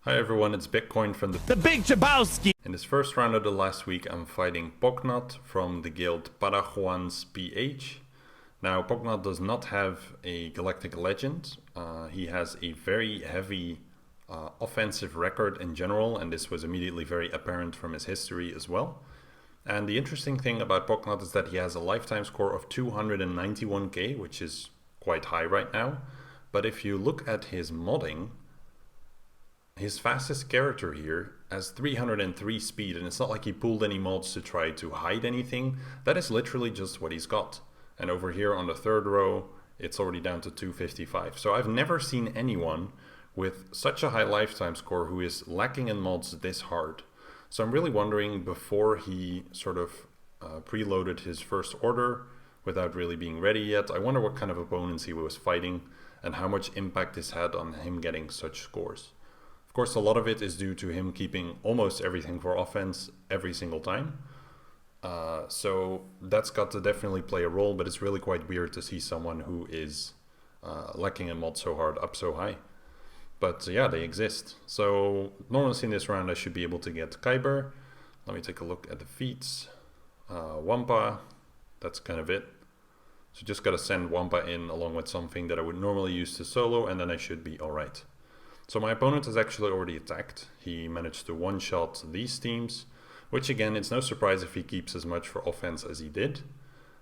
Hi everyone, it's Bitcoin from The Big Jabowski! In this first round of the last week, I'm fighting Pognat from the guild Parajuan's PH. Now, Pognat does not have a Galactic Legend. He has a very heavy offensive record in general, and this was immediately very apparent from his history as well. And the interesting thing about Pognat is that he has a lifetime score of 291k, which is quite high right now. But if you look at his modding, his fastest character here has 303 speed, and it's not like he pulled any mods to try to hide anything. That is literally just what he's got. And over here on the third row, it's already down to 255. So I've never seen anyone with such a high lifetime score who is lacking in mods this hard. So I'm really wondering, before he sort of preloaded his first order without really being ready yet, I wonder what kind of opponents he was fighting and how much impact this had on him getting such scores. Of course, a lot of it is due to him keeping almost everything for offense every single time. So that's got to definitely play a role, but it's really quite weird to see someone who is lacking in mod so hard up so high. But yeah, they exist. So normally in this round I should be able to get Kyber. Let me take a look at the feats. Wampa, that's kind of it. So just gotta send Wampa in along with something that I would normally use to solo, and then I should be alright. So my opponent has actually already attacked. He managed to one-shot these teams, which again, it's no surprise if he keeps as much for offense as he did.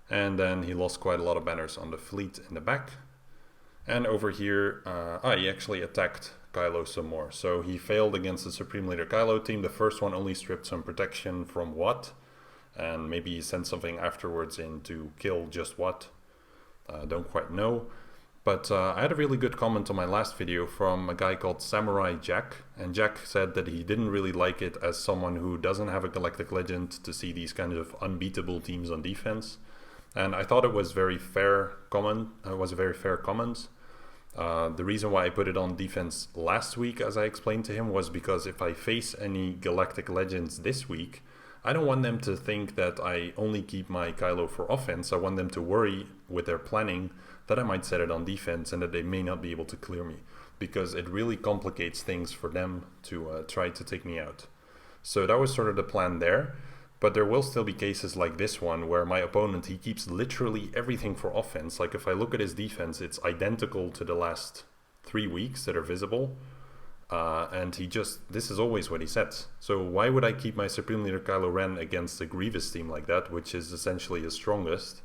And then he lost quite a lot of banners on the fleet in the back. And over here, he actually attacked Kylo some more. So he failed against the Supreme Leader Kylo team. The first one only stripped some protection from Wat, and maybe he sent something afterwards in to kill just Wat. Don't quite know. But I had a really good comment on my last video from a guy called Samurai Jack, and Jack said that he didn't really like it as someone who doesn't have a Galactic Legend to see these kind of unbeatable teams on defense. And I thought it was very fair comment. It was a very fair comment. The reason why I put it on defense last week, as I explained to him, was because if I face any Galactic Legends this week, I don't want them to think that I only keep my Kylo for offense. I want them to worry with their planning that I might set it on defense and that they may not be able to clear me, because it really complicates things for them to try to take me out. So that was sort of the plan there. But there will still be cases like this one where my opponent, he keeps literally everything for offense. Like if I look at his defense, it's identical to the last 3 weeks that are visible. And this is always what he sets. So why would I keep my Supreme Leader Kylo Ren against a Grievous team like that, which is essentially his strongest,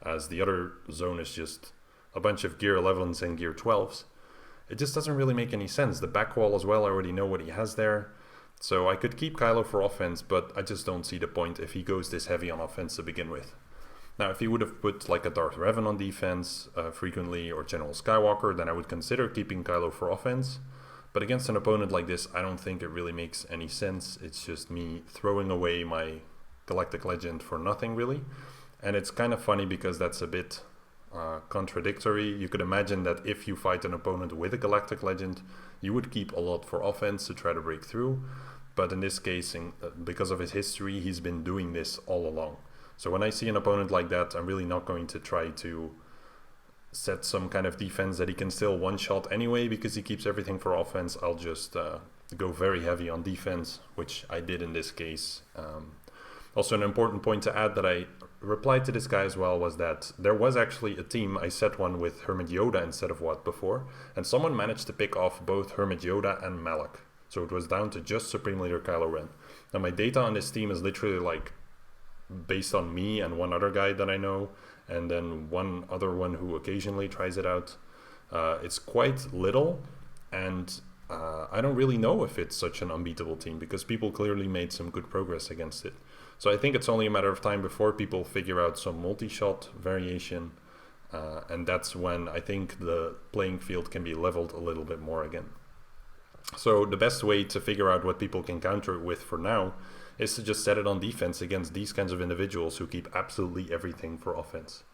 as the other zone is just a bunch of gear 11s and gear 12s. It just doesn't really make any sense. The back wall as well, I already know what he has there. So I could keep Kylo for offense, but I just don't see the point if he goes this heavy on offense to begin with. Now, if he would have put like a Darth Revan on defense frequently, or General Skywalker, then I would consider keeping Kylo for offense. But against an opponent like this, I don't think it really makes any sense. It's just me throwing away my Galactic Legend for nothing, really. And it's kind of funny because that's a bit contradictory. You could imagine that if you fight an opponent with a Galactic Legend, you would keep a lot for offense to try to break through. But in this case, because of his history, he's been doing this all along. So when I see an opponent like that, I'm really not going to try to set some kind of defense that he can still one-shot anyway, because he keeps everything for offense. I'll just go very heavy on defense, which I did in this case. Also, an important point to add that I replied to this guy as well was that there was actually a team. I set one with Hermit Yoda instead of Wat before, and someone managed to pick off both Hermit Yoda and Malak. So it was down to just Supreme Leader Kylo Ren. Now my data on this team is literally like based on me and one other guy that I know, and then one other one who occasionally tries it out. It's quite little, and I don't really know if it's such an unbeatable team, because people clearly made some good progress against it. So I think it's only a matter of time before people figure out some multi-shot variation, and that's when I think the playing field can be leveled a little bit more again. So the best way to figure out what people can counter it with for now is to just set it on defense against these kinds of individuals who keep absolutely everything for offense.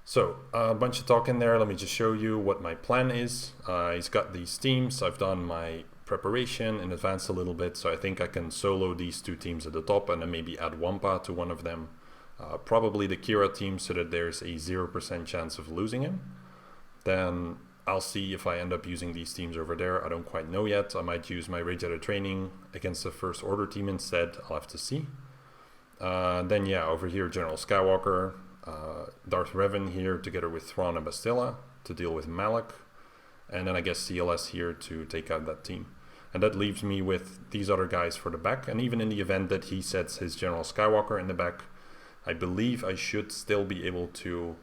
So a bunch of talk in there. Let me just show you what my plan is. He's got these teams. I've done my preparation in advance a little bit, so I think I can solo these two teams at the top and then maybe add Wampa to one of them. Probably the Kira team, so that there's a 0% chance of losing him. Then I'll see if I end up using these teams over there. I don't quite know yet. I might use my Rage Out of Training against the First Order team instead. I'll have to see. Then yeah, over here, General Skywalker, Darth Revan here together with Thrawn and Bastilla to deal with Malak. And then I guess CLS here to take out that team. And that leaves me with these other guys for the back. And even in the event that he sets his General Skywalker in the back, I believe I should still be able to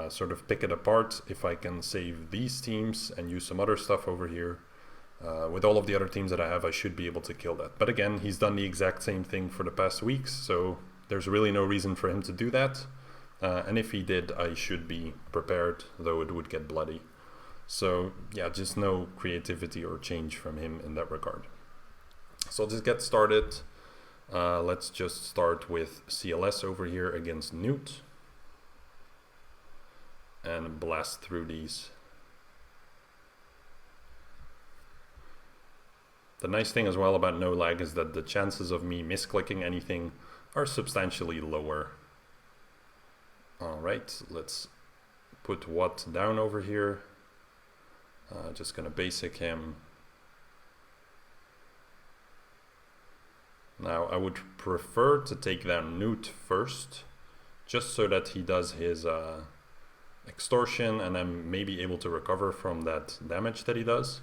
sort of pick it apart if I can save these teams and use some other stuff over here. With all of the other teams that I have, I should be able to kill that. But again, he's done the exact same thing for the past weeks, so there's really no reason for him to do that. And if he did, I should be prepared, though it would get bloody. So yeah, just no creativity or change from him in that regard. So I'll just get started. Let's just start with CLS over here against Newt. And blast through these. The nice thing as well about no lag is that the chances of me misclicking anything are substantially lower. Alright, let's put Watt down over here. Just gonna basic him. Now I would prefer to take down Newt first, just so that he does his extortion and then maybe able to recover from that damage that he does.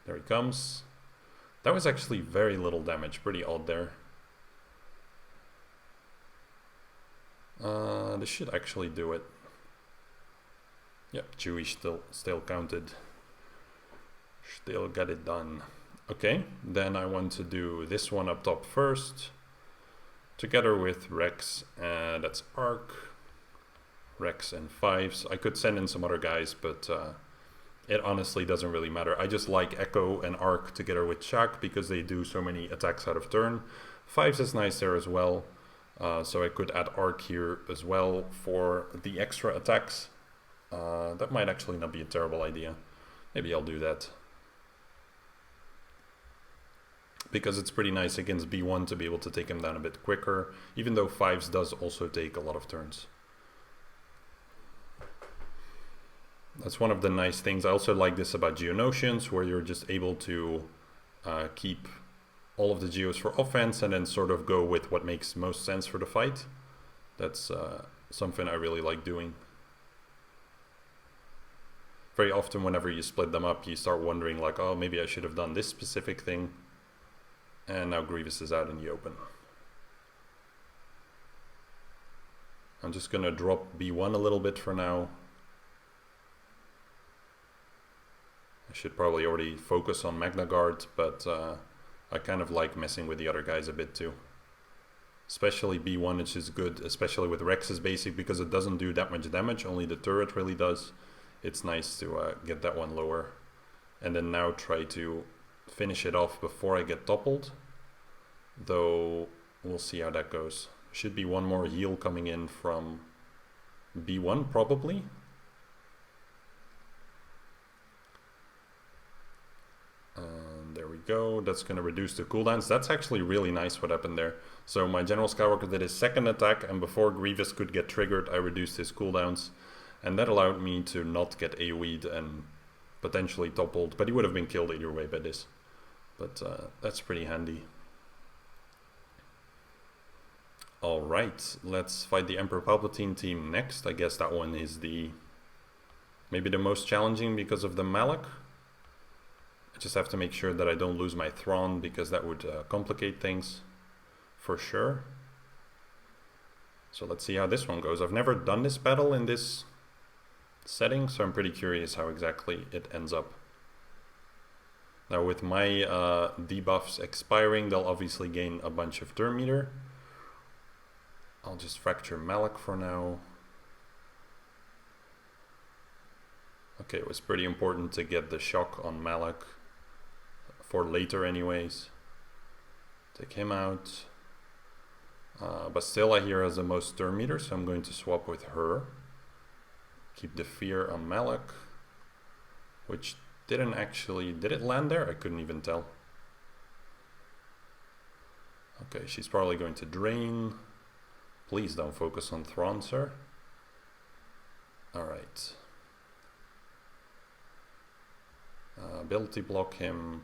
There he comes. That was actually very little damage, pretty odd there. This should actually do it. Yep, Chewie still counted. Still got it done. Okay, then I want to do this one up top first, together with Rex, and that's Arc. Rex and Fives. I could send in some other guys, but it honestly doesn't really matter. I just like Echo and Arc together with Shaq because they do so many attacks out of turn. Fives is nice there as well, so I could add Arc here as well for the extra attacks. That might actually not be a terrible idea. Maybe I'll do that. Because it's pretty nice against B1 to be able to take him down a bit quicker, even though Fives does also take a lot of turns. That's one of the nice things. I also like this about Geonosians, where you're just able to keep all of the Geos for offense and then sort of go with what makes most sense for the fight. That's something I really like doing. Very often whenever you split them up, you start wondering like, oh, maybe I should have done this specific thing. And now Grievous is out in the open. I'm just gonna drop B1 a little bit for now. I should probably already focus on Magna Guard, but I kind of like messing with the other guys a bit too. Especially B1, which is good, especially with Rex's basic, because it doesn't do that much damage, only the turret really does. It's nice to get that one lower. And then now try to finish it off before I get toppled. Though, we'll see how that goes. Should be one more heal coming in from B1, probably. There we go. That's going to reduce the cooldowns. That's actually really nice what happened there. So my General Skywalker did his second attack, and before Grievous could get triggered, I reduced his cooldowns. And that allowed me to not get AoE'd and potentially toppled. But he would have been killed either way by this. But that's pretty handy. Alright, let's fight the Emperor Palpatine team next. I guess that one is maybe the most challenging because of the Malak. I just have to make sure that I don't lose my Thrawn, because that would complicate things for sure. So let's see how this one goes. I've never done this battle in this setting, so I'm pretty curious how exactly it ends up. Now with my debuffs expiring, they'll obviously gain a bunch of turn meter. I'll just fracture Malak for now. Okay, it was pretty important to get the shock on Malak for later anyways. Take him out. Bastilla here has the most turn meter, so I'm going to swap with her. Keep the fear on Malak, which didn't actually... Did it land there? I couldn't even tell. Okay, she's probably going to drain. Please don't focus on Thrawn, sir. Alright. Ability block him.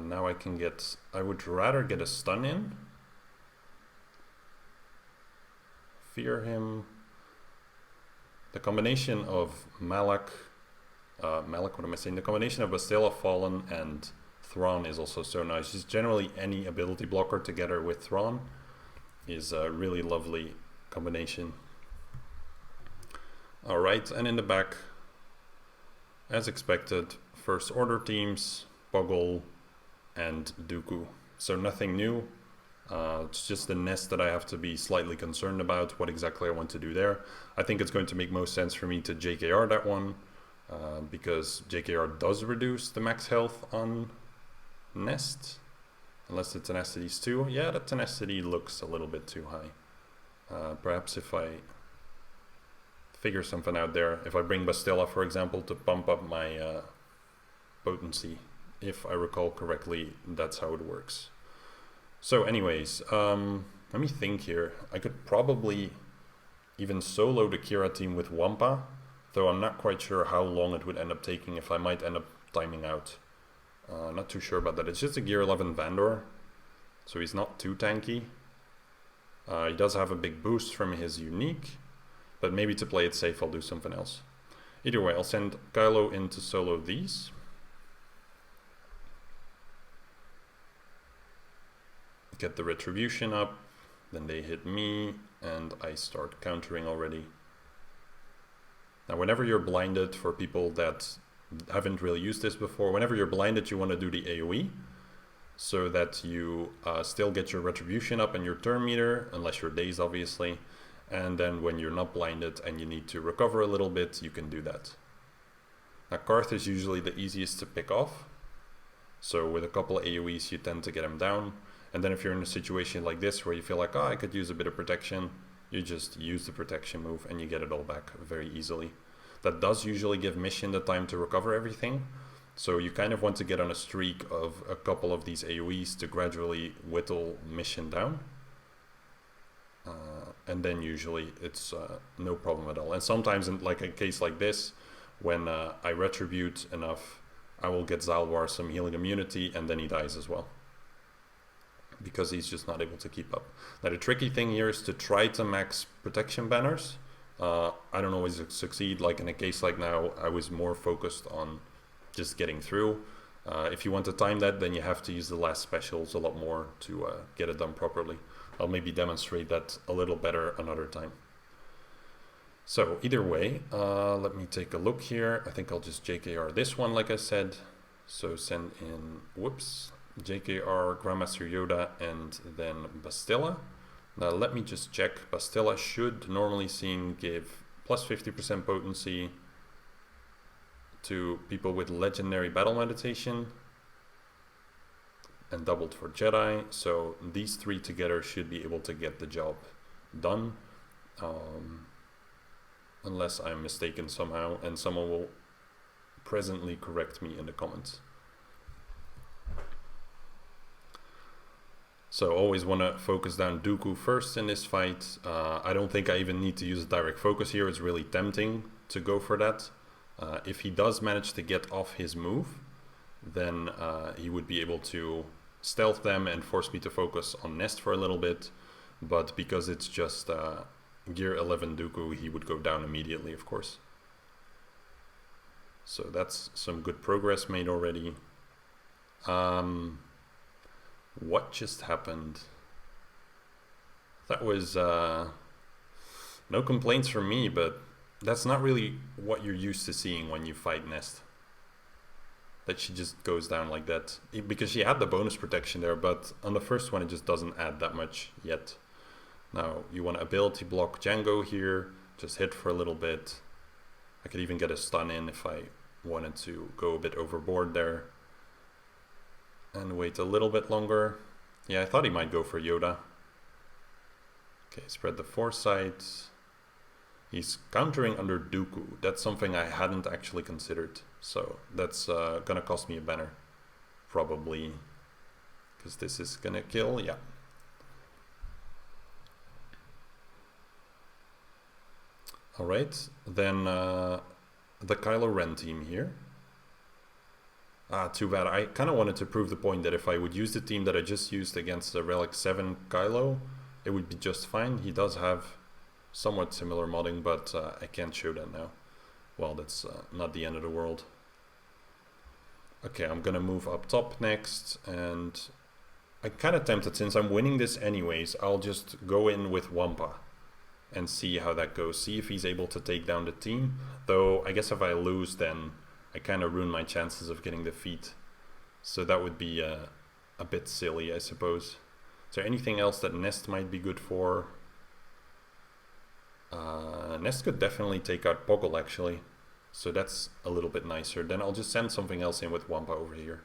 Now I would rather get a stun in. Fear him. The combination of Malak, what am I saying? The combination of Bastilla Fallen and Thrawn is also so nice. Just generally any ability blocker together with Thrawn is a really lovely combination. Alright, and in the back, as expected, First Order teams, Boggle and Dooku. So nothing new. It's just the nest that I have to be slightly concerned about, what exactly I want to do there. I think it's going to make most sense for me to JKR that one, because JKR does reduce the max health on nest, unless the tenacity's 2. Yeah, the tenacity looks a little bit too high. Perhaps if I figure something out there, if I bring Bastilla, for example, to pump up my potency, if I recall correctly, that's how it works. So anyways, let me think here. I could probably even solo the Kira team with Wampa, though I'm not quite sure how long it would end up taking, if I might end up timing out. Not too sure about that. It's just a Gear 11 Vandor, so he's not too tanky. He does have a big boost from his unique, but maybe to play it safe I'll do something else. Either way, I'll send Kylo in to solo these. Get the retribution up, then they hit me, and I start countering already. Now whenever you're blinded, for people that haven't really used this before, whenever you're blinded you want to do the AoE, so that you still get your retribution up and your turn meter, unless you're dazed obviously, and then when you're not blinded and you need to recover a little bit, you can do that. Now Karth is usually the easiest to pick off, so with a couple of AoEs you tend to get him down. And then if you're in a situation like this where you feel like, oh, I could use a bit of protection, you just use the protection move and you get it all back very easily. That does usually give Mission the time to recover everything. So you kind of want to get on a streak of a couple of these AoEs to gradually whittle Mission down. And then usually it's no problem at all. And sometimes in like a case like this, when I retribute enough, I will get Zalwar some healing immunity and then he dies as well, because he's just not able to keep up. Now the tricky thing here is to try to max protection banners. I don't always succeed. Like in a case like now, I was more focused on just getting through. If you want to time that, then you have to use the last specials a lot more to get it done properly. I'll maybe demonstrate that a little better another time. So either way, let me take a look here. I think I'll just JKR this one like I said. So send in, whoops, JKR, Grandmaster Yoda, and then Bastilla. Now let me just check. Bastilla should normally seen give plus 50% potency to people with legendary battle meditation, and doubled for Jedi. So these three together should be able to get the job done, unless I'm mistaken somehow, and someone will presently correct me in the comments. So always want to focus down Dooku first in this fight. I don't think I even need to use a direct focus here. It's really tempting to go for that. If he does manage to get off his move, then he would be able to stealth them and force me to focus on Nest for a little bit. But because it's just Gear 11 Dooku, he would go down immediately, of course. So that's some good progress made already. What just happened? That was no complaints from me, but that's not really what you're used to seeing when you fight Nest. That she just goes down like that. Because she had the bonus protection there, but on the first one it just doesn't add that much yet. Now you want to ability block Django here, just hit for a little bit. I could even get a stun in if I wanted to go a bit overboard there. And wait a little bit longer. Yeah, I thought he might go for Yoda. Okay, spread the foresight. He's countering under Dooku. That's something I hadn't actually considered. So that's gonna cost me a banner. Probably. Because this is gonna kill, yeah. Alright, then the Kylo Ren team here. Too bad. I kind of wanted to prove the point that if I would use the team that I just used against the Relic 7 Kylo, it would be just fine. He does have somewhat similar modding, but I can't show that now. Well, that's not the end of the world. Okay, I'm gonna move up top next, and I'm kind of tempted, since I'm winning this anyways, I'll just go in with Wampa and see how that goes. See if he's able to take down the team. Though, I guess if I lose, then I kind of ruin my chances of getting defeat. So that would be a bit silly, I suppose. Is there anything else that Nest might be good for? Nest could definitely take out Poggle, actually. So that's a little bit nicer. Then I'll just send something else in with Wampa over here.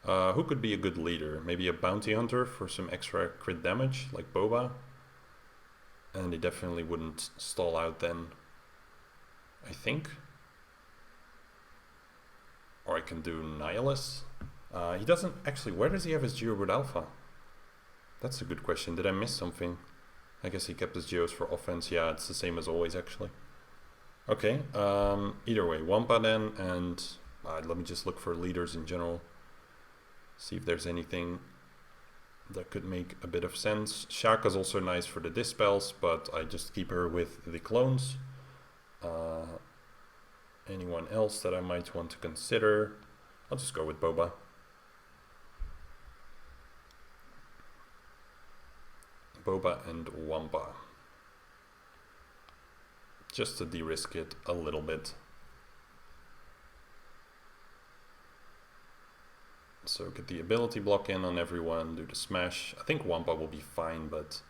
Who could be a good leader? Maybe a bounty hunter for some extra crit damage, like Boba. And they definitely wouldn't stall out then, I think. Or I can do Nihilus. He doesn't actually. Where does he have his Geobird Alpha? That's a good question. Did I miss something? I guess he kept his Geos for offense. Yeah, it's the same as always, actually. Okay. Either way, Wampa then, and let me just look for leaders in general. See if there's anything that could make a bit of sense. Shaka's also nice for the dispels, but I just keep her with the clones. Anyone else that I might want to consider? I'll just go with Boba. Boba and Wampa. Just to de-risk it a little bit. So get the ability block in on everyone, do the smash. I think Wampa will be fine, but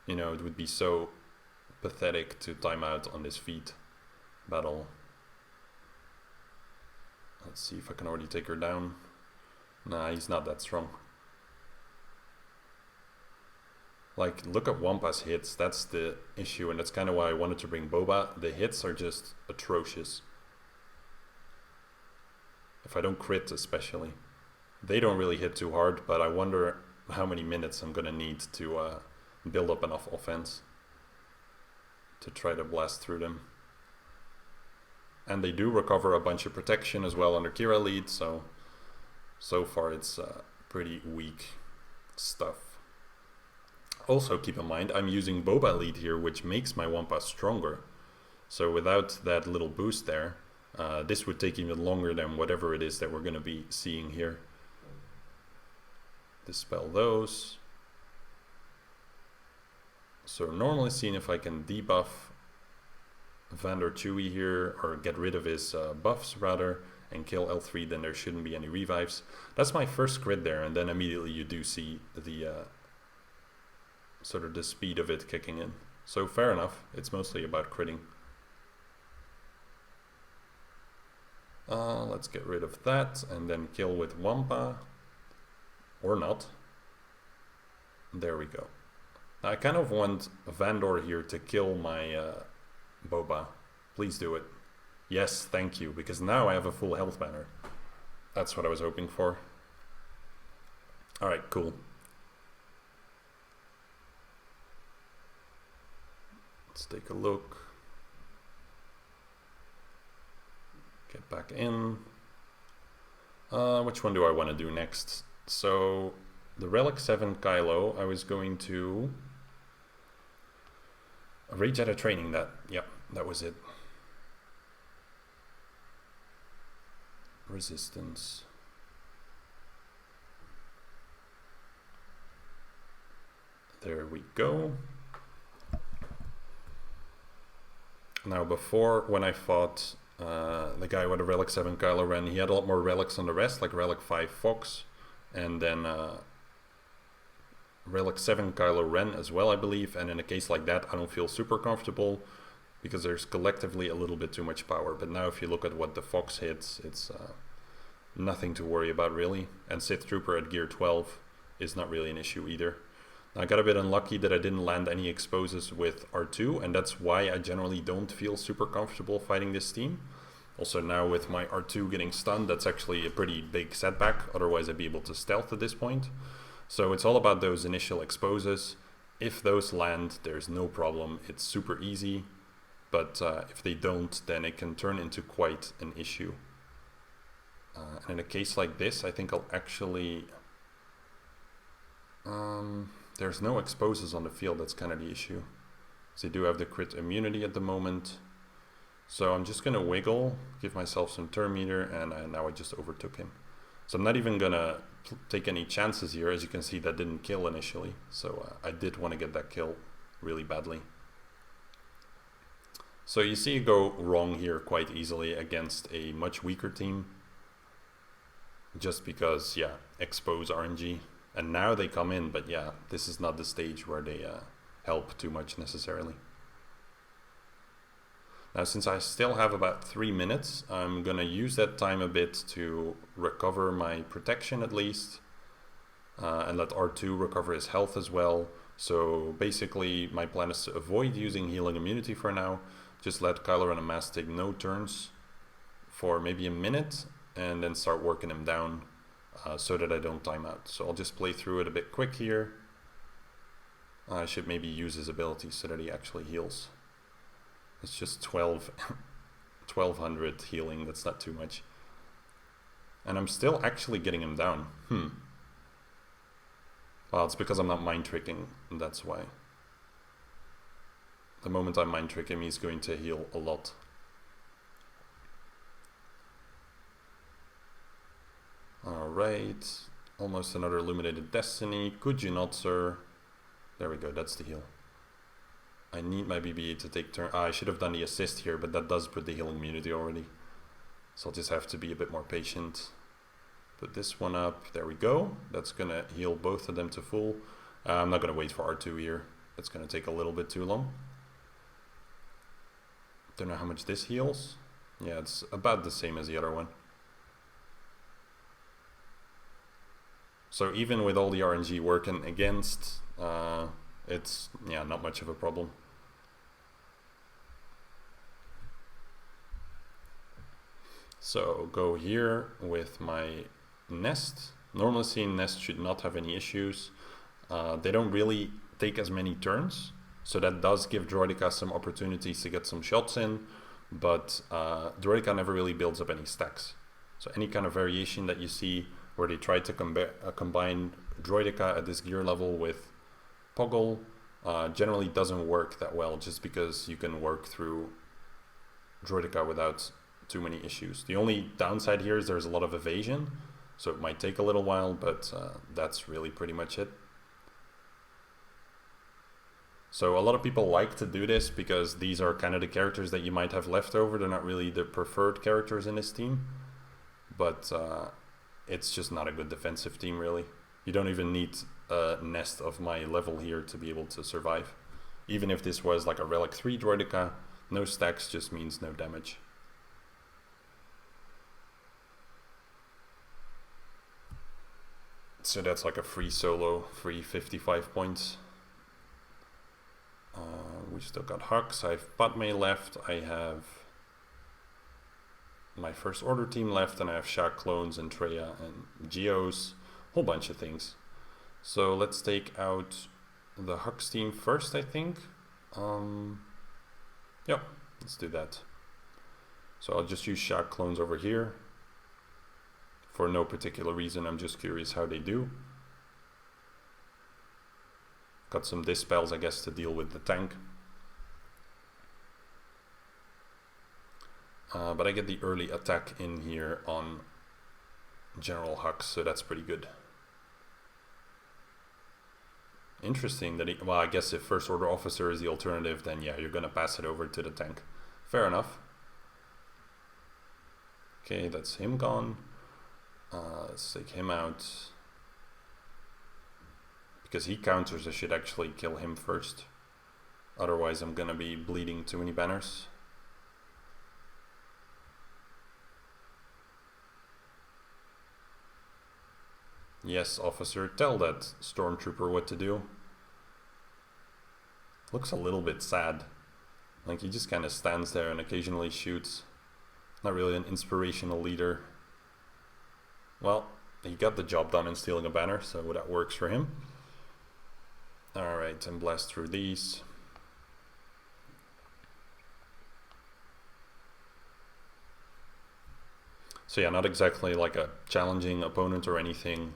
you know, it would be so pathetic to time out on this feat battle. Let's see if I can already take her down. Nah, he's not that strong. Like, look at Wampa's hits, that's the issue, and that's kind of why I wanted to bring Boba. The hits are just atrocious. If I don't crit especially. They don't really hit too hard, but I wonder how many minutes I'm gonna need to build up enough offense to try to blast through them. And they do recover a bunch of protection as well under Kira lead, so far it's pretty weak stuff. Also keep in mind, I'm using Boba lead here, which makes my Wampa stronger. So without that little boost there, this would take even longer than whatever it is that we're going to be seeing here. Dispel those. So normally seeing if I can debuff Vandor Chewie here, or get rid of his buffs rather, and kill L3, then there shouldn't be any revives. That's my first crit there, and then immediately you do see the sort of the speed of it kicking in. So fair enough, it's mostly about critting. Let's get rid of that and then kill with Wampa. Or not. There we go. I kind of want Vandor here to kill my Boba. Please do it. Yes, thank you, because now I have a full health banner. That's what I was hoping for. Alright, cool. Let's take a look. Get back in. Which one do I want to do next? So, the Relic 7 Kylo, I was going to Rage out of training that. Yep, that was it. Resistance. There we go. Now before, when I fought the guy with the Relic 7 Kylo Ren, he had a lot more relics than the rest, like Relic 5 Fox, and then Relic 7 Kylo Ren as well, I believe. And in a case like that, I don't feel super comfortable because there's collectively a little bit too much power. But now if you look at what the Fox hits, it's nothing to worry about really. And Sith Trooper at gear 12 is not really an issue either. I got a bit unlucky that I didn't land any exposes with R2, and that's why I generally don't feel super comfortable fighting this team. Also now with my R2 getting stunned, that's actually a pretty big setback, otherwise I'd be able to stealth at this point. So it's all about those initial exposes. If those land, there's no problem, it's super easy. but if they don't, then it can turn into quite an issue. And in a case like this, I think I'll actually... there's no exposes on the field, that's kind of the issue. So they do have the crit immunity at the moment. So I'm just going to wiggle, give myself some turn meter, and now I just overtook him. So I'm not even going to take any chances here. As you can see, that didn't kill initially. So I did want to get that kill really badly. So you see you go wrong here quite easily against a much weaker team. Just because, yeah, expose RNG. And now they come in, but yeah, this is not the stage where they help too much necessarily. Now, since I still have about 3 minutes, I'm gonna use that time a bit to recover my protection at least, and let R2 recover his health as well. So basically, my plan is to avoid using healing immunity for now. Just let Kylo Ren and Mass take no turns for maybe a minute, and then start working him down so that I don't time out. So I'll just play through it a bit quick here. I should maybe use his ability so that he actually heals. It's just 1200 healing, that's not too much. And I'm still actually getting him down. Well, it's because I'm not mind tricking, and that's why. The moment I mind trick him, he's going to heal a lot. Alright, almost another Illuminated Destiny. Could you not, sir? There we go, that's the heal. I need my BB-8 to take turn. I should have done the assist here, but that does put the healing immunity already. So I'll just have to be a bit more patient. Put this one up, there we go. That's gonna heal both of them to full. I'm not gonna wait for R2 here. It's gonna take a little bit too long. Don't know how much this heals. Yeah, it's about the same as the other one. So even with all the RNG working against, it's, yeah, not much of a problem. So go here with my nest. Normally seeing nest should not have any issues. They don't really take as many turns, so that does give Droideka some opportunities to get some shots in, but Droideka never really builds up any stacks. So any kind of variation that you see where they try to combine Droideka at this gear level with Poggle generally doesn't work that well, just because you can work through Droideka without too many issues. The only downside here is there's a lot of evasion, so it might take a little while, but that's really pretty much it. So a lot of people like to do this because these are kind of the characters that you might have left over. They're not really the preferred characters in this team, but it's just not a good defensive team really. You don't even need a nest of my level here to be able to survive. Even if this was like a Relic 3 Droideka, no stacks just means no damage. So that's like a free solo, free 55 points. We still got Hux. I have Padme left. I have my First Order team left, and I have Shaq clones and Traya and Geos, whole bunch of things. So let's take out the Hux team first, I think. Yep, let's do that. So I'll just use Shaq clones over here. For no particular reason, I'm just curious how they do. Got some dispels, I guess, to deal with the tank. But I get the early attack in here on General Hux, so that's pretty good. Interesting that he, well, I guess if First Order Officer is the alternative, then yeah, you're gonna pass it over to the tank. Fair enough. Okay, that's him gone. Let's take him out. Because he counters, I should actually kill him first. Otherwise I'm gonna be bleeding too many banners. Yes, officer, tell that stormtrooper what to do. Looks a little bit sad. Like he just kind of stands there and occasionally shoots. Not really an inspirational leader. Well, he got the job done in stealing a banner, so that works for him. Alright, and blast through these. So yeah, not exactly like a challenging opponent or anything.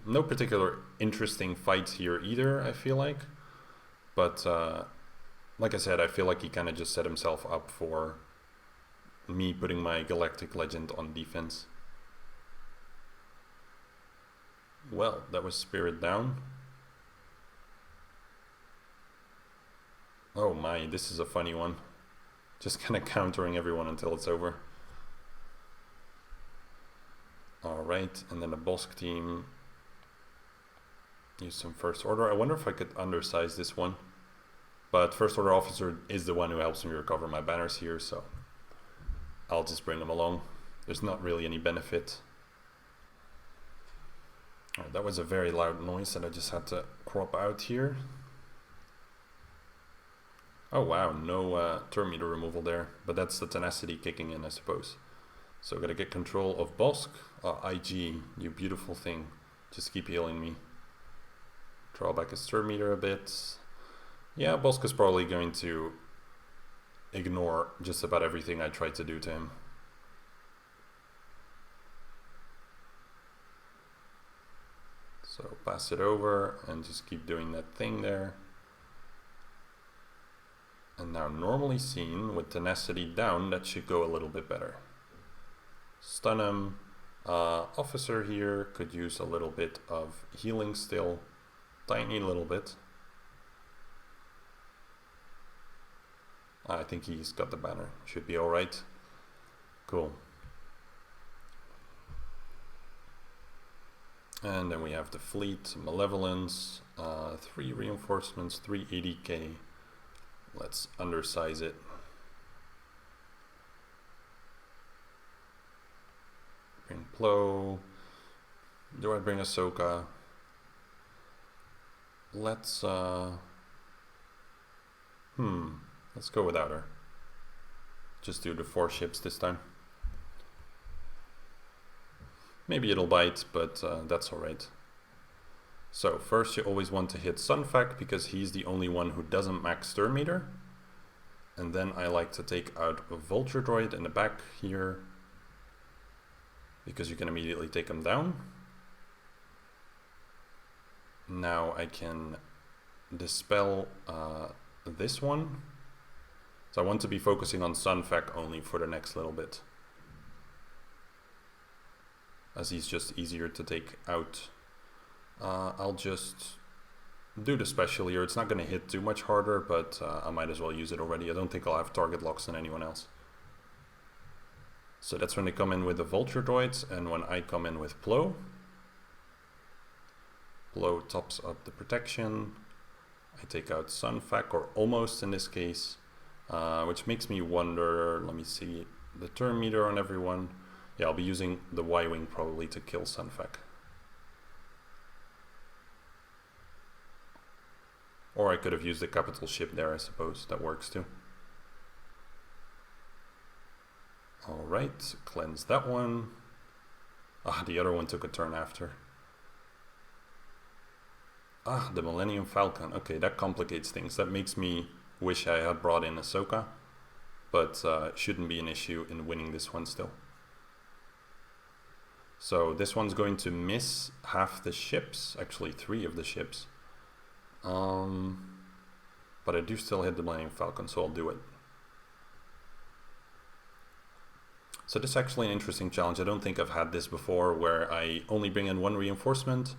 No particular interesting fights here either, I feel like. But like I said, I feel like he kind of just set himself up for me putting my Galactic Legend on defense. Well, that was Spirit down. Oh my, this is a funny one. Just kind of countering everyone until it's over. Alright, and then the Bosk team use some First Order. I wonder if I could undersize this one. But First Order Officer is the one who helps me recover my banners here, so I'll just bring them along. There's not really any benefit. Oh, that was a very loud noise that I just had to crop out here. Oh wow, no turn meter removal there, but that's the tenacity kicking in, I suppose. So gotta get control of Bosk. IG, you beautiful thing. Just keep healing me. Draw back his turn meter a bit. Yeah, Bosk is probably going to ignore just about everything I tried to do to him. So pass it over and just keep doing that thing there. And now normally seen with tenacity down, that should go a little bit better. Stun him. Officer here could use a little bit of healing still. Tiny little bit. I think he's got the banner. Should be alright. Cool. And then we have the fleet, Malevolence, 3 reinforcements, 380k. Let's undersize it. Bring Plo. Do I bring Ahsoka? Let's let's go without her. Just do the 4 ships this time. Maybe it'll bite, but that's alright. So first you always want to hit Sunfac because he's the only one who doesn't max turn meter. And then I like to take out a Vulture Droid in the back here because you can immediately take him down. Now I can dispel this one. So I want to be focusing on Sunfac only for the next little bit, as he's just easier to take out. I'll just do the special here. It's not going to hit too much harder, but I might as well use it already. I don't think I'll have target locks on anyone else. So that's when they come in with the Vulture Droids, and when I come in with Plo. Plo tops up the protection. I take out Sunfac, or almost in this case, which makes me wonder, let me see, the turn meter on everyone. Yeah, I'll be using the Y-Wing probably to kill Sunfac. Or I could have used the capital ship there, I suppose. That works too. Alright, cleanse that one. Ah, the other one took a turn after. Ah, the Millennium Falcon. Okay, that complicates things. That makes me wish I had brought in Ahsoka. But shouldn't be an issue in winning this one still. So this one's going to miss half the ships. Actually, 3 of the ships. But I do still hit the Millennium Falcon, so I'll do it. So this is actually an interesting challenge. I don't think I've had this before, where I only bring in 1 reinforcement,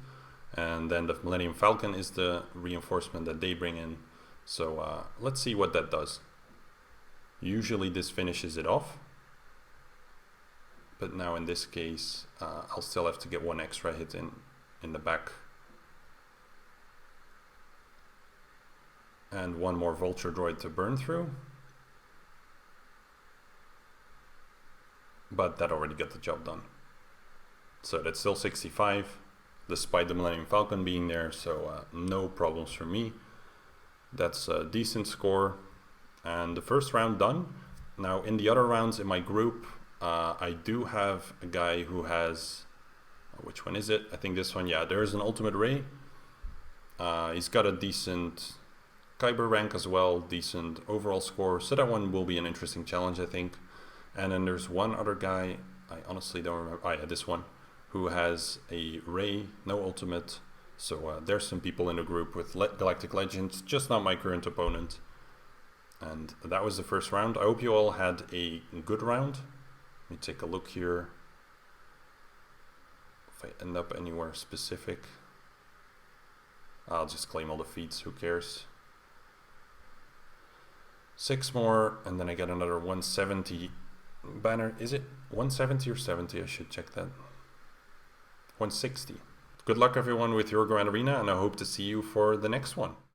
and then the Millennium Falcon is the reinforcement that they bring in. So let's see what that does. Usually this finishes it off, but now in this case I'll still have to get 1 extra hit in the back. And 1 more Vulture Droid to burn through. But that already got the job done. So that's still 65, despite the Millennium Falcon being there, so no problems for me. That's a decent score. And the first round done. Now in the other rounds in my group, I do have a guy who has, which one is it? I think this one, yeah, there's an Ultimate Ray. He's got a decent Kyber rank as well, decent overall score, so that one will be an interesting challenge, I think. And then there's one other guy I honestly don't remember. Oh yeah, this one, who has a Ray, no ultimate. So there's some people in the group with Galactic Legends, just not my current opponent. And that was the first round. I hope you all had a good round. Let me take a look here. If I end up anywhere specific, I'll just claim all the feats, who cares. 6 more, and then I get another 170 banner. Is it 170 or 70? I should check that. 160. Good luck everyone with your Grand Arena, and I hope to see you for the next one.